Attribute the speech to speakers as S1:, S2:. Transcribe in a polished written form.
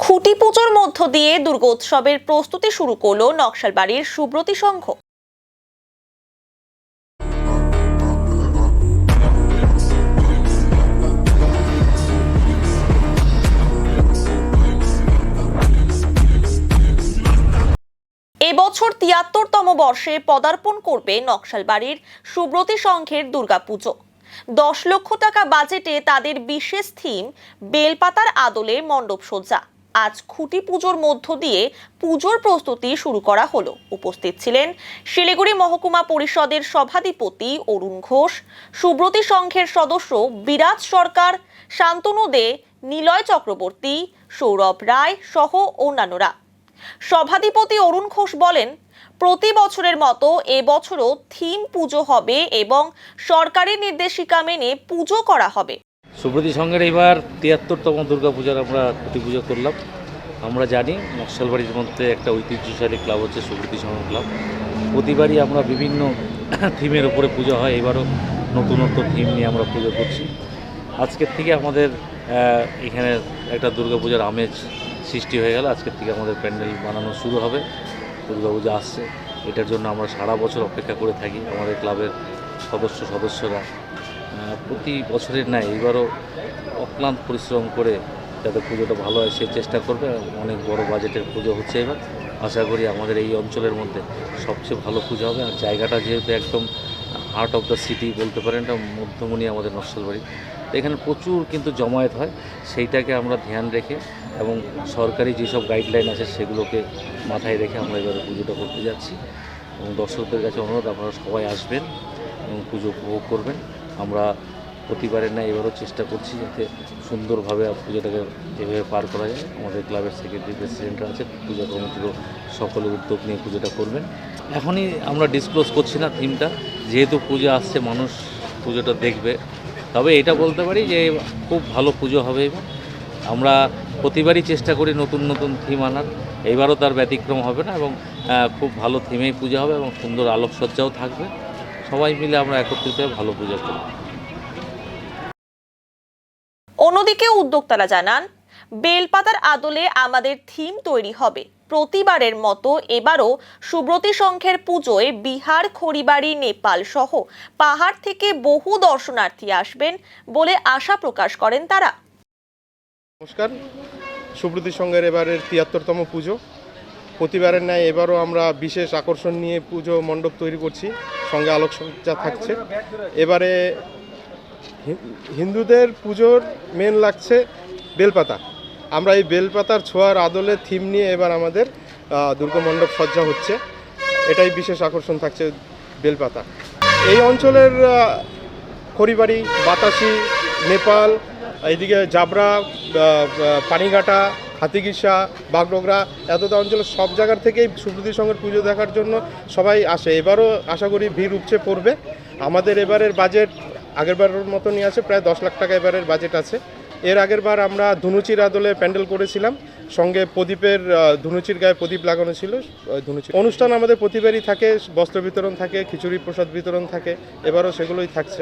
S1: খুঁটি পুজোর মধ্য দিয়ে দুর্গোৎসবের প্রস্তুতি শুরু করলো নকশালবাড়ির সুব্রতী সংঘ। এবছর ৭৩তম বর্ষে পদার্পণ করবে নকশালবাড়ির সুব্রতী সংঘের দুর্গাপুজো। ১০ লক্ষ টাকা বাজেটে তাদের বিশেষ থিম বেলপাতার আদলে মণ্ডপ সজ্জা। আজ খুঁটি পুজোর মধ্য দিয়ে পুজোর প্রস্তুতি শুরু করা হলো। উপস্থিত ছিলেন শিলিগুড়ি মহকুমা পরিষদের সভাধিপতি অরুণ ঘোষ, সুব্রতী সংঘের সদস্য বিরাজ সরকার, শান্তনু দে, নিলয় চক্রবর্তী, সৌরভ রায় সহ অন্যান্যরা। সভাধিপতি অরুণ ঘোষ বলেন, প্রতি বছরের মতো এবছরও থিম পুজো হবে এবং সরকারি নির্দেশিকা মেনে পুজো করা হবে।
S2: সুব্রতী সংঘের এবার ৭৩তম দুর্গাপূজার আমরা খুঁটি পুজো করলাম। আমরা জানি নকশালবাড়ির মধ্যে একটা ঐতিহ্যশালী ক্লাব হচ্ছে সুব্রতী সংঘ ক্লাব। প্রতিবারই আমরা বিভিন্ন থিমের উপরে পুজো হয়, এবারও নতুনত্ব থিম নিয়ে আমরা পুজো করছি। আজকের থেকে আমাদের এখানে একটা দুর্গাপূজার আমেজ সৃষ্টি হয়ে গেল। আজকের থেকে আমাদের প্যান্ডেল বানানো শুরু হবে। দুর্গাপূজা আসছে, এটার জন্য আমরা সারা বছর অপেক্ষা করে থাকি। আমাদের ক্লাবের সদস্যরা প্রতি বছরের ন্যায় এবারও অক্লান্ত পরিশ্রম করে যাতে পুজোটা ভালো হয় সেই চেষ্টা করবে। অনেক বড় বাজেটের পুজো হচ্ছে এবার। আশা করি আমাদের এই অঞ্চলের মধ্যে সবচেয়ে ভালো পুজো হবে। আর জায়গাটা যেহেতু একদম হার্ট অফ দ্য সিটি বলতে পারেন, এটা মধ্যমণি আমাদের নকশালবাড়ি, এখানে প্রচুর কিন্তু জমায়েত হয়। সেইটাকে আমরা ধ্যান রেখে এবং সরকারি যেসব গাইডলাইন আছে সেগুলোকে মাথায় রেখে আমরা এবারে পুজোটা করতে যাচ্ছি। এবং দর্শকদের কাছে অনুরোধ, আপনারা সবাই আসবেন এবং পুজো উপভোগ করবেন। আমরা প্রতিবারের না এবারও চেষ্টা করছি যাতে সুন্দরভাবে পুজোটাকে এভাবে পার করা যায়। আমাদের ক্লাবের সেক্রেটারি প্রেসিডেন্টরা আছে, পূজা কমিটিরও সকলে উদ্যোগ নিয়ে পুজোটা করবেন। এখনই আমরা ডিসক্লোজ করছি না থিমটা, যেহেতু পুজো আসছে মানুষ পুজোটা দেখবে। তবে এটা বলতে পারি যে খুব ভালো পুজো হবে এবার। আমরা প্রতিবারই চেষ্টা করি নতুন নতুন থিম আনার, এইবারও তার ব্যতিক্রম হবে না এবং খুব ভালো থিমেই পুজো হবে এবং সুন্দর আলোকসজ্জাও থাকবে। সবাই মিলে আমরা একত্রিত হয়ে ভালো পুজো করব।
S1: অন্যদিকে উদ্যোক্তারা জানান, বেলপাতার আদলে আমাদের থিম তৈরি হবে। প্রতিবারের মতো এবারও সুব্রতী সংঘের পুজোয় বিহার, খড়িবাড়ি, নেপাল সহ পাহাড় থেকে বহু দর্শনার্থী আসবেন বলে আশা প্রকাশ করেন তারা।
S3: নমস্কার, সুব্রতী সংঘের এবারের ৭৩তম পুজো। প্রতিবারের ন্যায় এবারও আমরা বিশেষ আকর্ষণ নিয়ে পুজো মণ্ডপ তৈরি করছি, সঙ্গে আলোকসজ্জা থাকছে। এবারে হিন্দুদের পুজোর মেন লাগছে বেলপাতা। আমরা এই বেলপাতার ছোঁয়ার আদলে থিম নিয়ে এবার আমাদের দুর্গা মণ্ডপ সজ্জা হচ্ছে। এটাই বিশেষ আকর্ষণ থাকছে, বেলপাতা। এই অঞ্চলের খড়িবাড়ি, বাতাসি, নেপাল, এইদিকে জাবরা, পানিঘাটা, হাতিগিসা, বাগডোগরা, এতটা অঞ্চলের সব জায়গার থেকেই সুব্রতী সংঘের পুজো দেখার জন্য সবাই আসে। এবারও আশা করি ভিড় উপচে পড়বে। আমাদের এবারের বাজেট আগেরবারের মতনই আছে, প্রায় ১০ লাখ টাকা এবারের বাজেট আছে। এর আগের বার আমরা ধুনুচির আদলে প্যান্ডেল করেছিলাম, সঙ্গে প্রদীপের ধুনুচির গায়ে প্রদীপ লাগানো ছিল। ধুনুচি অনুষ্ঠান আমাদের প্রতিবারই থাকে, বস্ত্র বিতরণ থাকে, খিচুড়ি প্রসাদ বিতরণ থাকে, এবারও সেগুলোই থাকছে।